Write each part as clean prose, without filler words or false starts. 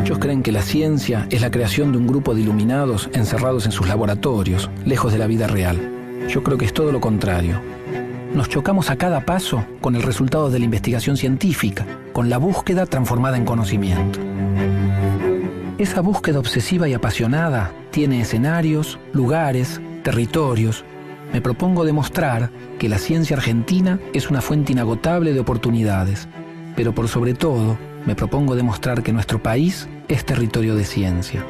Muchos creen que la ciencia es la creación de un grupo de iluminados encerrados en sus laboratorios, lejos de la vida real. Yo creo que es todo lo contrario. Nos chocamos a cada paso con el resultado de la investigación científica, con la búsqueda transformada en conocimiento. Esa búsqueda obsesiva y apasionada tiene escenarios, lugares, territorios. Me propongo demostrar que la ciencia argentina es una fuente inagotable de oportunidades, pero por sobre todo, me propongo demostrar que nuestro país es territorio de ciencia.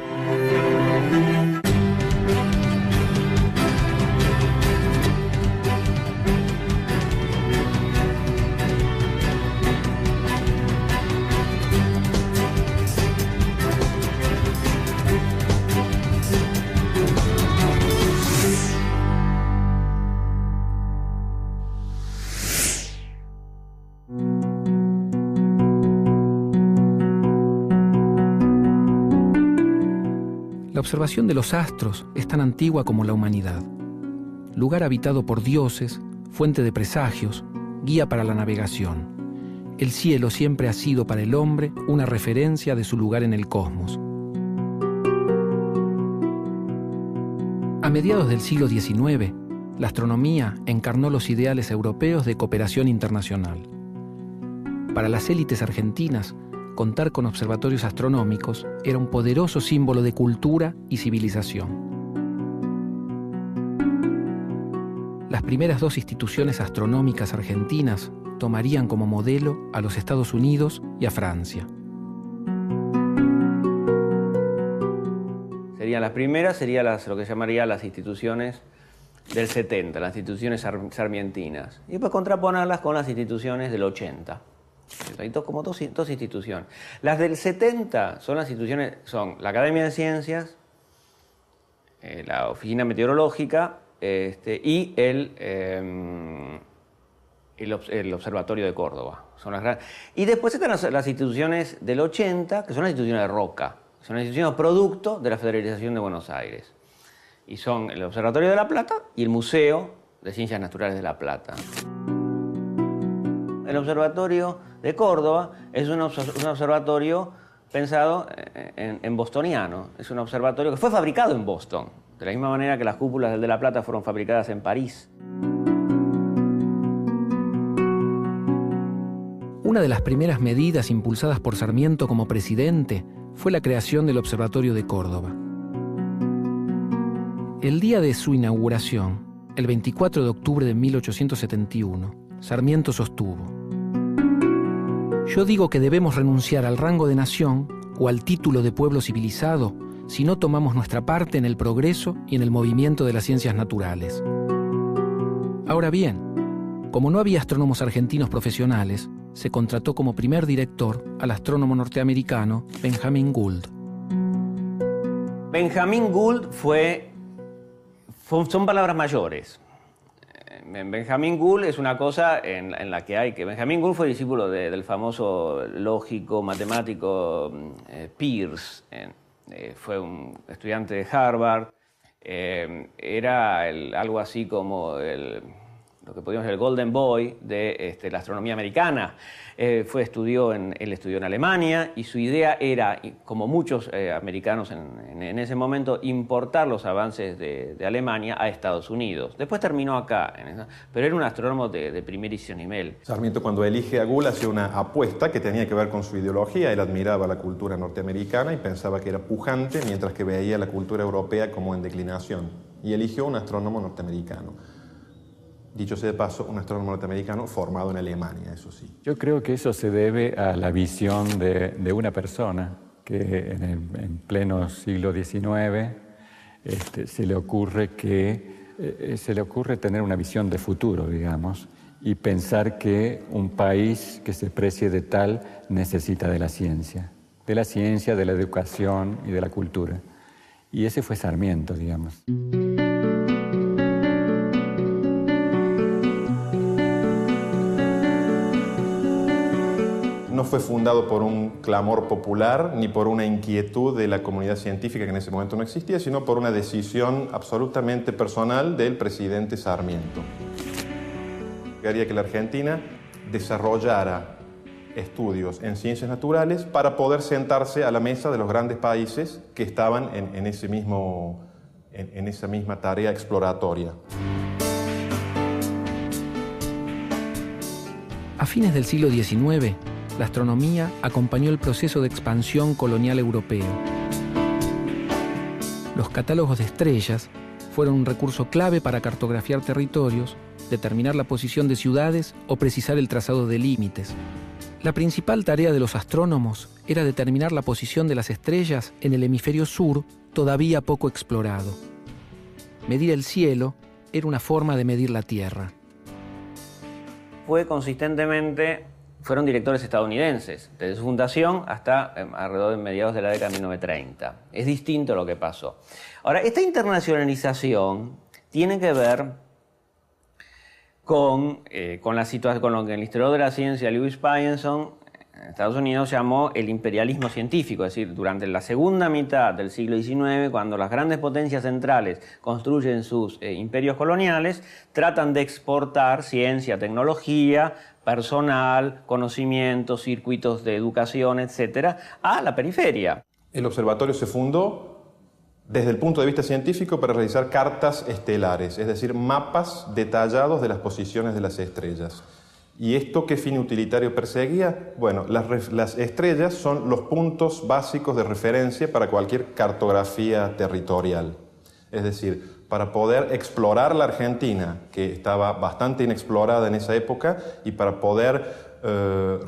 La observación de los astros es tan antigua como la humanidad. Lugar habitado por dioses, fuente de presagios, guía para la navegación. El cielo siempre ha sido para el hombre una referencia de su lugar en el cosmos. A mediados del siglo XIX, la astronomía encarnó los ideales europeos de cooperación internacional. Para las élites argentinas, contar con observatorios astronómicos era un poderoso símbolo de cultura y civilización. Las primeras dos instituciones astronómicas argentinas tomarían como modelo a los Estados Unidos y a Francia. Las primeras serían lo que llamaría las instituciones del 70, las instituciones sarmientinas, y después contraponerlas con las instituciones del 80. Hay como dos instituciones. Las del 70 son las instituciones, son la Academia de Ciencias, la Oficina Meteorológica y el Observatorio de Córdoba. Y después están las instituciones del 80, que son las instituciones de Roca. Son las instituciones producto de la Federalización de Buenos Aires. Y son el Observatorio de La Plata y el Museo de Ciencias Naturales de La Plata. El Observatorio de Córdoba es un observatorio pensado en bostoniano. Es un observatorio que fue fabricado en Boston, de la misma manera que las cúpulas del de La Plata fueron fabricadas en París. Una de las primeras medidas impulsadas por Sarmiento como presidente fue la creación del Observatorio de Córdoba. El día de su inauguración, el 24 de octubre de 1871, Sarmiento sostuvo: yo digo que debemos renunciar al rango de nación o al título de pueblo civilizado si no tomamos nuestra parte en el progreso y en el movimiento de las ciencias naturales. Ahora bien, como no había astrónomos argentinos profesionales, se contrató como primer director al astrónomo norteamericano Benjamin Gould. Benjamin Gould son palabras mayores. Benjamin Gould es una cosa en la que hay que... Benjamin Gould fue discípulo del famoso lógico, matemático Peirce. Fue un estudiante de Harvard. Era algo así como lo que podríamos decir el Golden Boy de la astronomía americana. Él estudió en Alemania y su idea era, como muchos americanos en ese momento, importar los avances de Alemania a Estados Unidos. Después terminó acá, pero era un astrónomo de primerísimo nivel. Sarmiento, cuando elige a Gould, hace una apuesta que tenía que ver con su ideología. Él admiraba la cultura norteamericana y pensaba que era pujante, mientras que veía la cultura europea como en declinación. Y eligió un astrónomo norteamericano. Dicho sea de paso, un astrónomo norteamericano formado en Alemania, eso sí. Yo creo que eso se debe a la visión de una persona que en pleno siglo XIX se le ocurre tener una visión de futuro, digamos, y pensar que un país que se precie de tal necesita de la ciencia, de la educación y de la cultura. Y ese fue Sarmiento, digamos. No fue fundado por un clamor popular ni por una inquietud de la comunidad científica que en ese momento no existía, sino por una decisión absolutamente personal del presidente Sarmiento. Quería que la Argentina desarrollara estudios en ciencias naturales para poder sentarse a la mesa de los grandes países que estaban en esa misma tarea exploratoria. A fines del siglo XIX, la astronomía acompañó el proceso de expansión colonial europeo. Los catálogos de estrellas fueron un recurso clave para cartografiar territorios, determinar la posición de ciudades o precisar el trazado de límites. La principal tarea de los astrónomos era determinar la posición de las estrellas en el hemisferio sur, todavía poco explorado. Medir el cielo era una forma de medir la Tierra. Fueron directores estadounidenses, desde su fundación hasta alrededor de mediados de la década de 1930. Es distinto lo que pasó. Ahora, esta internacionalización tiene que ver con lo que el historiador de la ciencia Lewis Pienson en Estados Unidos llamó el imperialismo científico, es decir, durante la segunda mitad del siglo XIX, cuando las grandes potencias centrales construyen sus imperios coloniales, tratan de exportar ciencia, tecnología, personal, conocimientos, circuitos de educación, etcétera, a la periferia. El observatorio se fundó desde el punto de vista científico para realizar cartas estelares, es decir, mapas detallados de las posiciones de las estrellas. ¿Y esto qué fin utilitario perseguía? Bueno, las estrellas son los puntos básicos de referencia para cualquier cartografía territorial. Es decir, para poder explorar la Argentina, que estaba bastante inexplorada en esa época, y para poder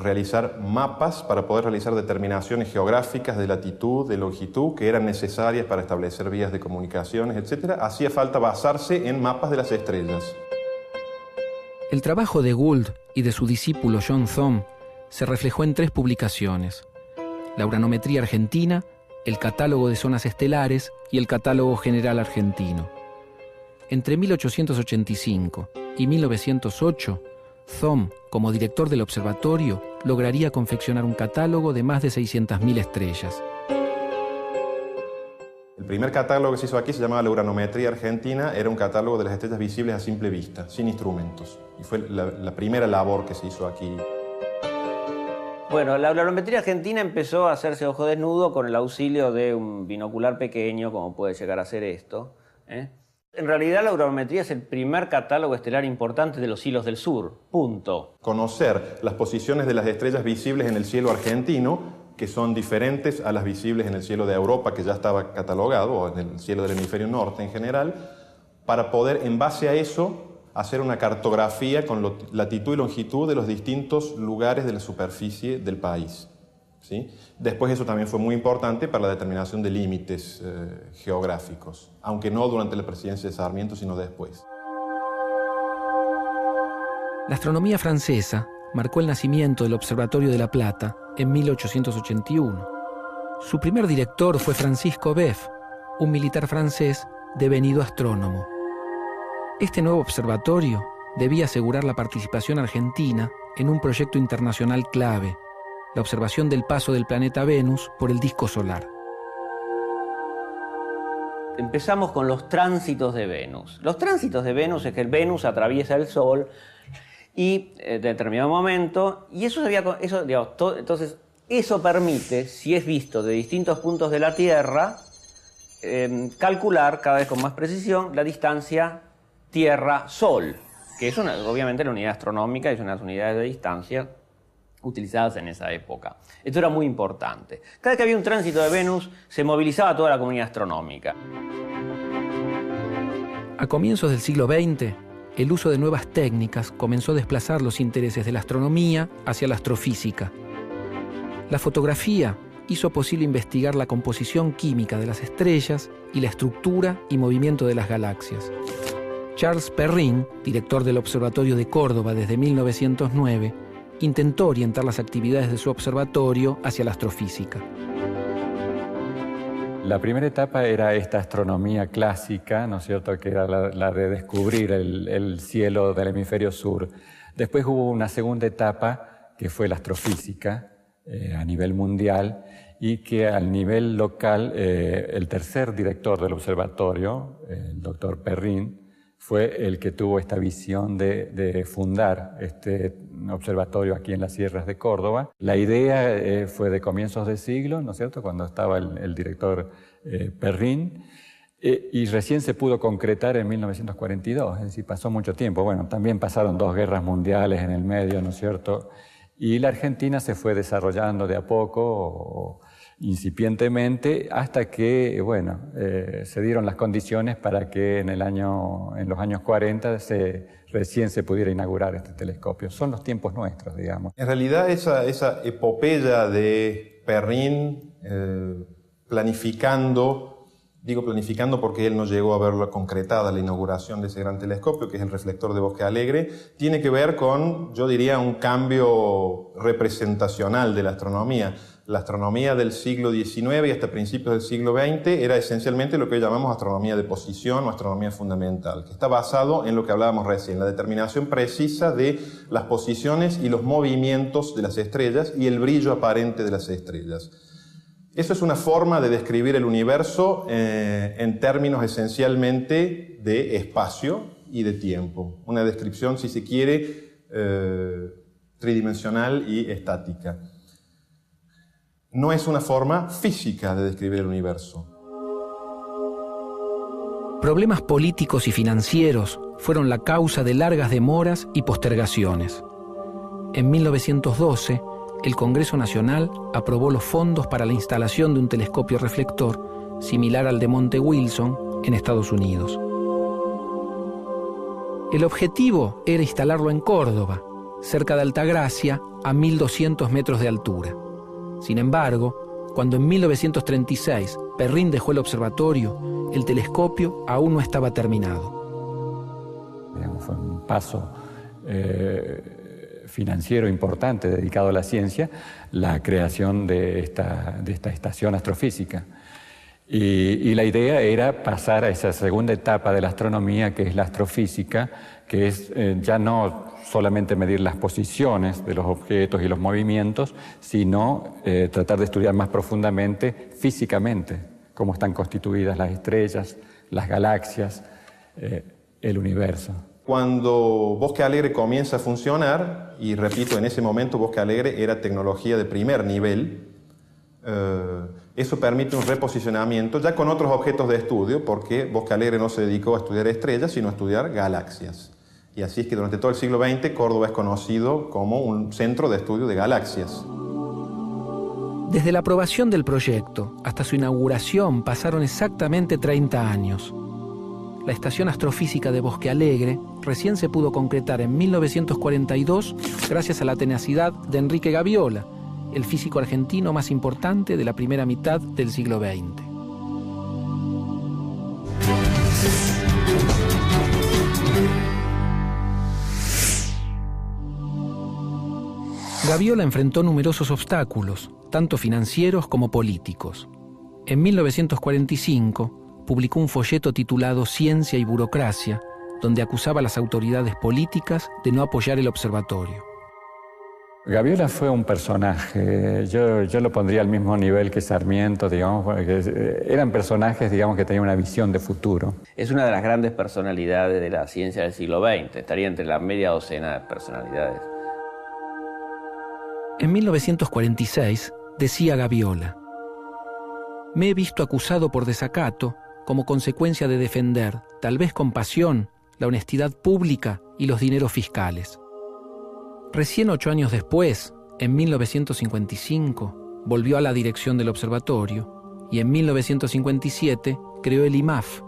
realizar mapas, para poder realizar determinaciones geográficas de latitud, de longitud, que eran necesarias para establecer vías de comunicaciones, etc., hacía falta basarse en mapas de las estrellas. El trabajo de Gould y de su discípulo John Thom se reflejó en 3 publicaciones: la uranometría argentina, el catálogo de zonas estelares y el catálogo general argentino. Entre 1885 y 1908, Thom, como director del observatorio, lograría confeccionar un catálogo de más de 600.000 estrellas. El primer catálogo que se hizo aquí se llamaba la uranometría argentina, era un catálogo de las estrellas visibles a simple vista, sin instrumentos. Y fue la primera labor que se hizo aquí. Bueno, la uranometría argentina empezó a hacerse ojo desnudo con el auxilio de un binocular pequeño, como puede llegar a ser esto. En realidad, la uranometría es el primer catálogo estelar importante de los cielos del sur, punto. Conocer las posiciones de las estrellas visibles en el cielo argentino, que son diferentes a las visibles en el cielo de Europa, que ya estaba catalogado, o en el cielo del hemisferio norte en general, para poder, en base a eso, hacer una cartografía con latitud y longitud de los distintos lugares de la superficie del país. ¿Sí? Después eso también fue muy importante para la determinación de límites geográficos, aunque no durante la presidencia de Sarmiento, sino después. La astronomía francesa marcó el nacimiento del Observatorio de La Plata en 1881. Su primer director fue Francisco Beff, un militar francés devenido astrónomo. Este nuevo observatorio debía asegurar la participación argentina en un proyecto internacional clave: la observación del paso del planeta Venus por el disco solar. Empezamos con los tránsitos de Venus. Los tránsitos de Venus es que el Venus atraviesa el Sol y en determinado momento, y entonces eso permite, si es visto de distintos puntos de la Tierra, calcular cada vez con más precisión la distancia Tierra-Sol, que es obviamente la unidad astronómica, es una de las unidades de distancia utilizadas en esa época. Esto era muy importante. Cada vez que había un tránsito de Venus, se movilizaba toda la comunidad astronómica. A comienzos del siglo XX, el uso de nuevas técnicas comenzó a desplazar los intereses de la astronomía hacia la astrofísica. La fotografía hizo posible investigar la composición química de las estrellas y la estructura y movimiento de las galaxias. Charles Perrin, director del Observatorio de Córdoba desde 1909, intentó orientar las actividades de su observatorio hacia la astrofísica. La primera etapa era esta astronomía clásica, ¿no es cierto?, que era la de descubrir el cielo del hemisferio sur. Después hubo una segunda etapa, que fue la astrofísica a nivel mundial, y que al nivel local el tercer director del observatorio, el doctor Perrin, fue el que tuvo esta visión de fundar este observatorio aquí en las sierras de Córdoba. La idea fue de comienzos de siglo, ¿no es cierto?, cuando estaba el director Perrin, y recién se pudo concretar en 1942, es decir, pasó mucho tiempo. Bueno, también pasaron 2 guerras mundiales en el medio, ¿no es cierto?, y la Argentina se fue desarrollando de a poco, incipientemente, hasta que, bueno, se dieron las condiciones para que en los años 40 recién se pudiera inaugurar este telescopio. Son los tiempos nuestros, digamos. En realidad esa epopeya de Perrin planificando, digo planificando porque él no llegó a verlo concretada la inauguración de ese gran telescopio, que es el reflector de Bosque Alegre, tiene que ver con, yo diría, un cambio representacional de la astronomía. La astronomía del siglo XIX y hasta principios del siglo XX era esencialmente lo que hoy llamamos astronomía de posición o astronomía fundamental, que está basado en lo que hablábamos recién, la determinación precisa de las posiciones y los movimientos de las estrellas y el brillo aparente de las estrellas. Eso es una forma de describir el universo en términos esencialmente de espacio y de tiempo. Una descripción, si se quiere, tridimensional y estática. No es una forma física de describir el universo. Problemas políticos y financieros fueron la causa de largas demoras y postergaciones. En 1912, el Congreso Nacional aprobó los fondos para la instalación de un telescopio reflector similar al de Monte Wilson en Estados Unidos. El objetivo era instalarlo en Córdoba, cerca de Altagracia, a 1.200 metros de altura. Sin embargo, cuando en 1936 Perrin dejó el observatorio, el telescopio aún no estaba terminado. Fue un paso financiero importante dedicado a la ciencia, la creación de esta estación astrofísica. Y la idea era pasar a esa segunda etapa de la astronomía, que es la astrofísica, que es ya no solamente medir las posiciones de los objetos y los movimientos, sino tratar de estudiar más profundamente, físicamente, cómo están constituidas las estrellas, las galaxias, el universo. Cuando Bosque Alegre comienza a funcionar, y repito, en ese momento Bosque Alegre era tecnología de primer nivel, eso permite un reposicionamiento ya con otros objetos de estudio, porque Bosque Alegre no se dedicó a estudiar estrellas, sino a estudiar galaxias. Y así es que durante todo el siglo XX Córdoba es conocido como un centro de estudio de galaxias. Desde la aprobación del proyecto hasta su inauguración pasaron exactamente 30 años. La estación astrofísica de Bosque Alegre recién se pudo concretar en 1942 gracias a la tenacidad de Enrique Gaviola, el físico argentino más importante de la primera mitad del siglo XX. Gaviola enfrentó numerosos obstáculos, tanto financieros como políticos. En 1945 publicó un folleto titulado Ciencia y Burocracia, donde acusaba a las autoridades políticas de no apoyar el observatorio. Gaviola fue un personaje, yo lo pondría al mismo nivel que Sarmiento, digamos, porque eran personajes, digamos, que tenían una visión de futuro. Es una de las grandes personalidades de la ciencia del siglo XX, estaría entre la media docena de personalidades. En 1946 decía Gaviola: «Me he visto acusado por desacato como consecuencia de defender, tal vez con pasión, la honestidad pública y los dineros fiscales». Recién 8 años después, en 1955, volvió a la dirección del observatorio y en 1957 creó el IMAF,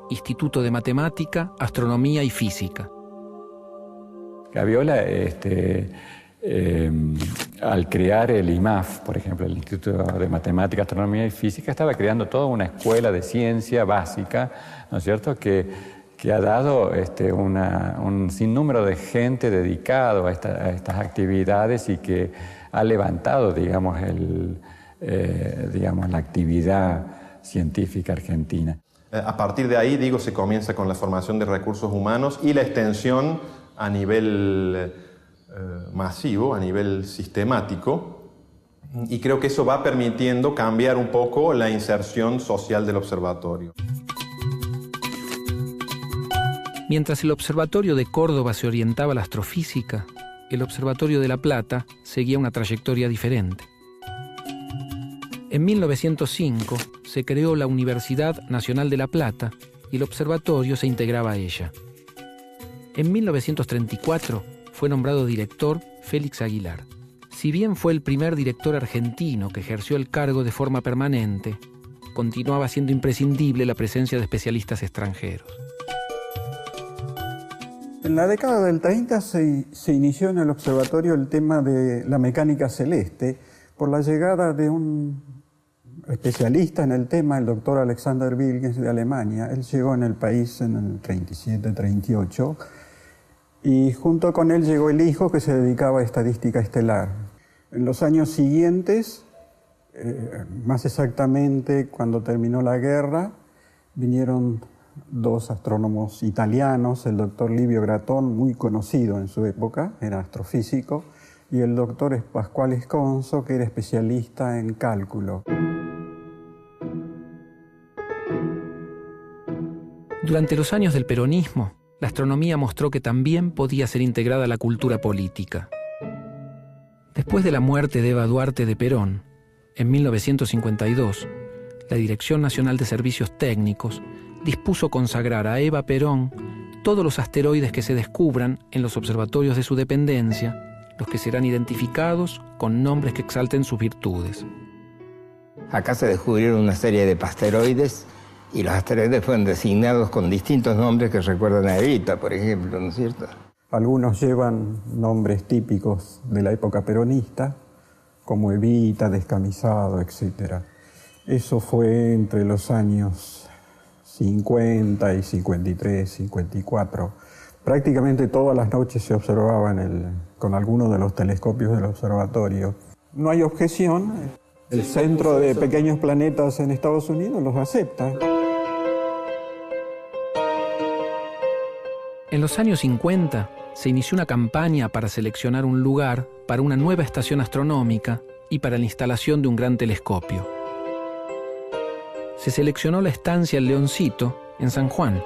Instituto de Matemática, Astronomía y Física. Gaviola, al crear el IMAF, por ejemplo, el Instituto de Matemática, Astronomía y Física, estaba creando toda una escuela de ciencia básica, ¿no es cierto?, que ha dado un sinnúmero de gente dedicado a estas actividades y que ha levantado, digamos, la actividad científica argentina. A partir de ahí, digo, se comienza con la formación de recursos humanos y la extensión a nivel masivo, a nivel sistemático, y creo que eso va permitiendo cambiar un poco la inserción social del observatorio. Mientras el Observatorio de Córdoba se orientaba a la astrofísica, el Observatorio de La Plata seguía una trayectoria diferente. En 1905 se creó la Universidad Nacional de La Plata y el observatorio se integraba a ella. En 1934 fue nombrado director Félix Aguilar. Si bien fue el primer director argentino que ejerció el cargo de forma permanente, continuaba siendo imprescindible la presencia de especialistas extranjeros. En la década del 30 se inició en el observatorio el tema de la mecánica celeste por la llegada de un especialista en el tema, el doctor Alexander Wilkes de Alemania. Él llegó en el país en el 37-38 y junto con él llegó el hijo que se dedicaba a estadística estelar. En los años siguientes, más exactamente cuando terminó la guerra, vinieron dos astrónomos italianos, el doctor Livio Gratton, muy conocido en su época, era astrofísico, y el doctor Pasquale Sconzo, que era especialista en cálculo. Durante los años del peronismo, la astronomía mostró que también podía ser integrada a la cultura política. Después de la muerte de Eva Duarte de Perón, en 1952, la Dirección Nacional de Servicios Técnicos dispuso consagrar a Eva Perón todos los asteroides que se descubran en los observatorios de su dependencia, los que serán identificados con nombres que exalten sus virtudes. Acá se descubrieron una serie de asteroides y los asteroides fueron designados con distintos nombres que recuerdan a Evita, por ejemplo, ¿no es cierto? Algunos llevan nombres típicos de la época peronista, como Evita, Descamisado, etc. Eso fue entre los años 50 y 53, 54. Prácticamente todas las noches se observaban con algunos de los telescopios del observatorio. No hay objeción. El Centro de Pequeños Planetas en Estados Unidos los acepta. En los años 50 se inició una campaña para seleccionar un lugar para una nueva estación astronómica y para la instalación de un gran telescopio. Se seleccionó la estancia El Leoncito, en San Juan.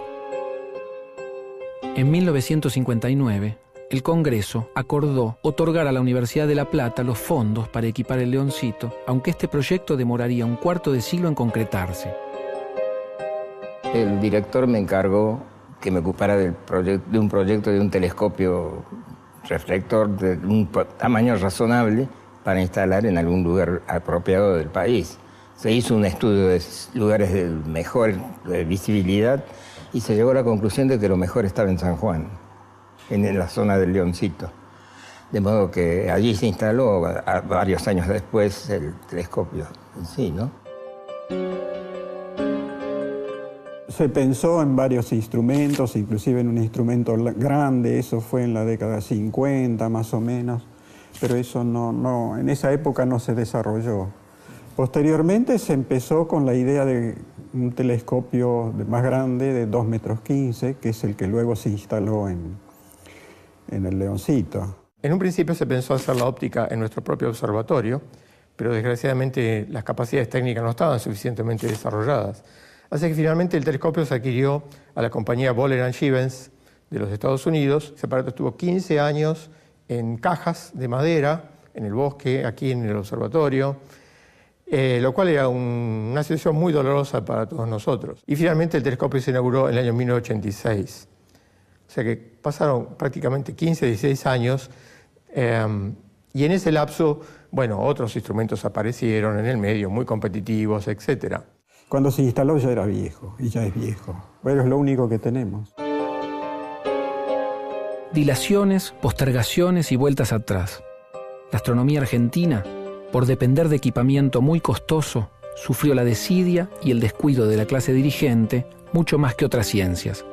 En 1959, el Congreso acordó otorgar a la Universidad de La Plata los fondos para equipar el Leoncito, aunque este proyecto demoraría un cuarto de siglo en concretarse. El director me encargó que me ocupara de un proyecto de un telescopio reflector de un tamaño razonable para instalar en algún lugar apropiado del país. Se hizo un estudio de lugares de mejor visibilidad y se llegó a la conclusión de que lo mejor estaba en San Juan, en la zona del Leoncito. De modo que allí se instaló varios años después el telescopio en sí, ¿no? Se pensó en varios instrumentos, inclusive en un instrumento grande, eso fue en la década 50 más o menos, pero eso en esa época no se desarrolló. Posteriormente se empezó con la idea de un telescopio más grande de 2,15 metros, que es el que luego se instaló en el Leoncito. En un principio se pensó hacer la óptica en nuestro propio observatorio, pero desgraciadamente las capacidades técnicas no estaban suficientemente desarrolladas. Así que finalmente el telescopio se adquirió a la compañía Boller & Stevens de los Estados Unidos. Ese aparato estuvo 15 años en cajas de madera, en el bosque, aquí en el observatorio, lo cual era una situación muy dolorosa para todos nosotros. Y finalmente el telescopio se inauguró en el año 1986. O sea que pasaron prácticamente 15, 16 años y en ese lapso, bueno, otros instrumentos aparecieron en el medio, muy competitivos, etc. Cuando se instaló ya era viejo, y ya es viejo. Pero es lo único que tenemos. Dilaciones, postergaciones y vueltas atrás. La astronomía argentina, por depender de equipamiento muy costoso, sufrió la desidia y el descuido de la clase dirigente mucho más que otras ciencias.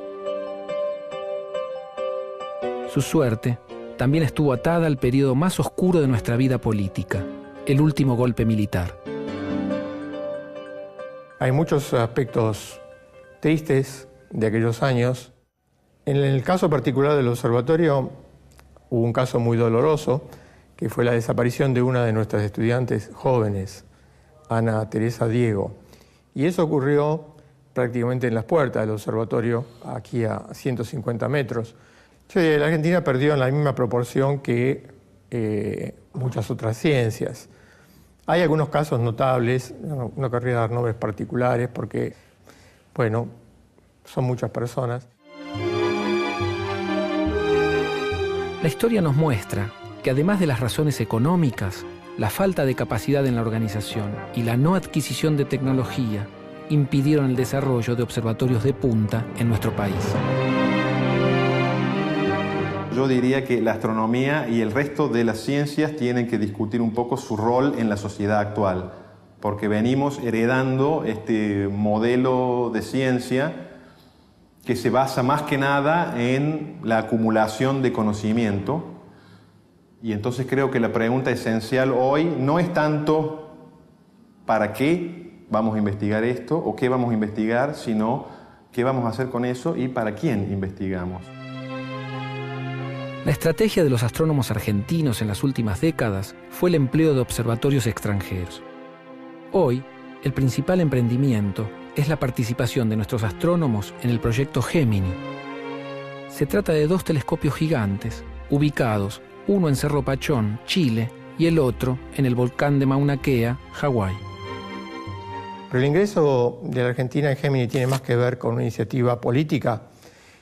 Su suerte también estuvo atada al periodo más oscuro de nuestra vida política, el último golpe militar. Hay muchos aspectos tristes de aquellos años. En el caso particular del observatorio hubo un caso muy doloroso, que fue la desaparición de una de nuestras estudiantes jóvenes, Ana Teresa Diego. Y eso ocurrió prácticamente en las puertas del observatorio, aquí a 150 metros. La Argentina perdió en la misma proporción que muchas otras ciencias. Hay algunos casos notables, no querría dar nombres particulares porque, bueno, son muchas personas. La historia nos muestra que además de las razones económicas, la falta de capacidad en la organización y la no adquisición de tecnología impidieron el desarrollo de observatorios de punta en nuestro país. Yo diría que la astronomía y el resto de las ciencias tienen que discutir un poco su rol en la sociedad actual, porque venimos heredando este modelo de ciencia que se basa más que nada en la acumulación de conocimiento. Y entonces creo que la pregunta esencial hoy no es tanto ¿para qué vamos a investigar esto o qué vamos a investigar?, sino qué vamos a hacer con eso y para quién investigamos. La estrategia de los astrónomos argentinos en las últimas décadas fue el empleo de observatorios extranjeros. Hoy, el principal emprendimiento es la participación de nuestros astrónomos en el proyecto Gemini. Se trata de 2 telescopios gigantes, ubicados uno en Cerro Pachón, Chile, y el otro en el volcán de Mauna Kea, Hawái. Pero el ingreso de la Argentina en Gemini tiene más que ver con una iniciativa política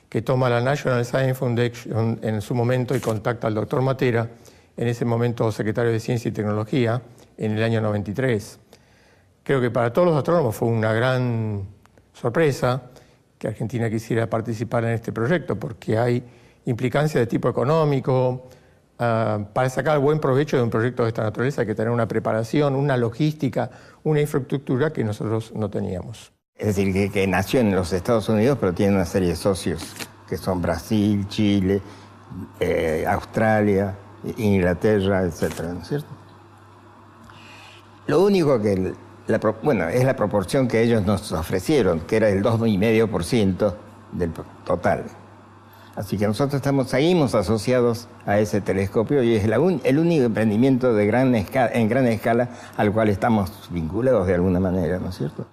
que toma la National Science Foundation en su momento y contacta al doctor Matera, en ese momento secretario de Ciencia y Tecnología, en el año 93. Creo que para todos los astrónomos fue una gran sorpresa que Argentina quisiera participar en este proyecto, porque hay implicancias de tipo económico. Para sacar buen provecho de un proyecto de esta naturaleza hay que tener una preparación, una logística, una infraestructura que nosotros no teníamos. Es decir, que nació en los Estados Unidos, pero tiene una serie de socios, que son Brasil, Chile, Australia, Inglaterra, etcétera, ¿no es cierto? Lo único que, es la proporción que ellos nos ofrecieron, que era el 2,5% del total. Así que nosotros seguimos asociados a ese telescopio y es el único emprendimiento en gran escala al cual estamos vinculados de alguna manera, ¿no es cierto?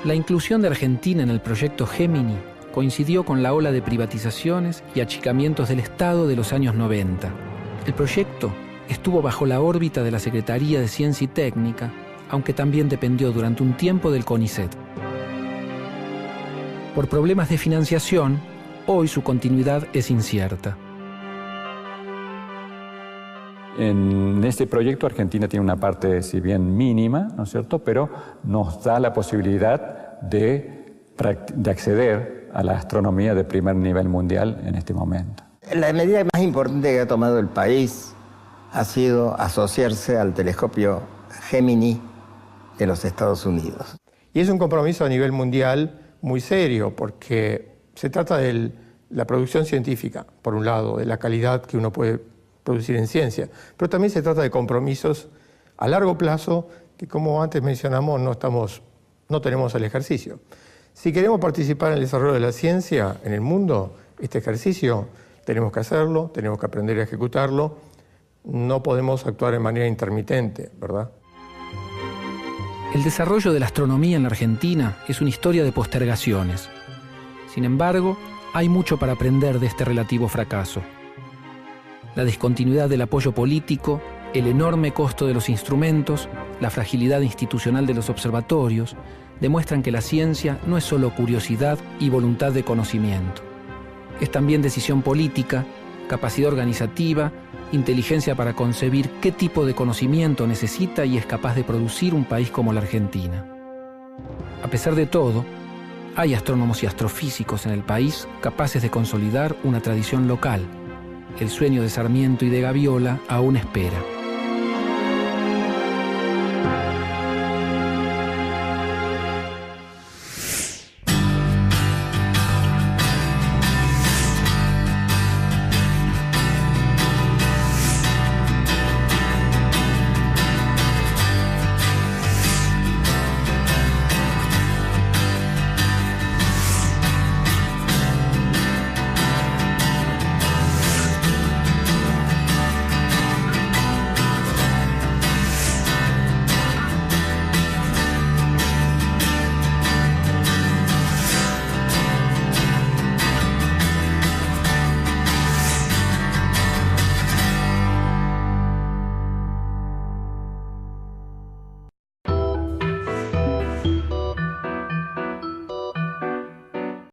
La inclusión de Argentina en el proyecto Gemini coincidió con la ola de privatizaciones y achicamientos del Estado de los años 90. El proyecto estuvo bajo la órbita de la Secretaría de Ciencia y Técnica, aunque también dependió durante un tiempo del CONICET. Por problemas de financiación, hoy su continuidad es incierta. En este proyecto Argentina tiene una parte, si bien mínima, ¿no es cierto?, pero nos da la posibilidad de acceder a la astronomía de primer nivel mundial en este momento. La medida más importante que ha tomado el país ha sido asociarse al telescopio Gemini de los Estados Unidos. Y es un compromiso a nivel mundial muy serio, porque se trata de la producción científica, por un lado, de la calidad que uno puede producir en ciencia, pero también se trata de compromisos a largo plazo que, como antes mencionamos, no tenemos el ejercicio. Si queremos participar en el desarrollo de la ciencia en el mundo, este ejercicio tenemos que hacerlo, tenemos que aprender a ejecutarlo, no podemos actuar de manera intermitente, ¿verdad? El desarrollo de la astronomía en la Argentina es una historia de postergaciones. Sin embargo, hay mucho para aprender de este relativo fracaso. La discontinuidad del apoyo político, el enorme costo de los instrumentos, la fragilidad institucional de los observatorios, demuestran que la ciencia no es solo curiosidad y voluntad de conocimiento. Es también decisión política, capacidad organizativa, inteligencia para concebir qué tipo de conocimiento necesita y es capaz de producir un país como la Argentina. A pesar de todo, hay astrónomos y astrofísicos en el país capaces de consolidar una tradición local. El sueño de Sarmiento y de Gaviola aún espera.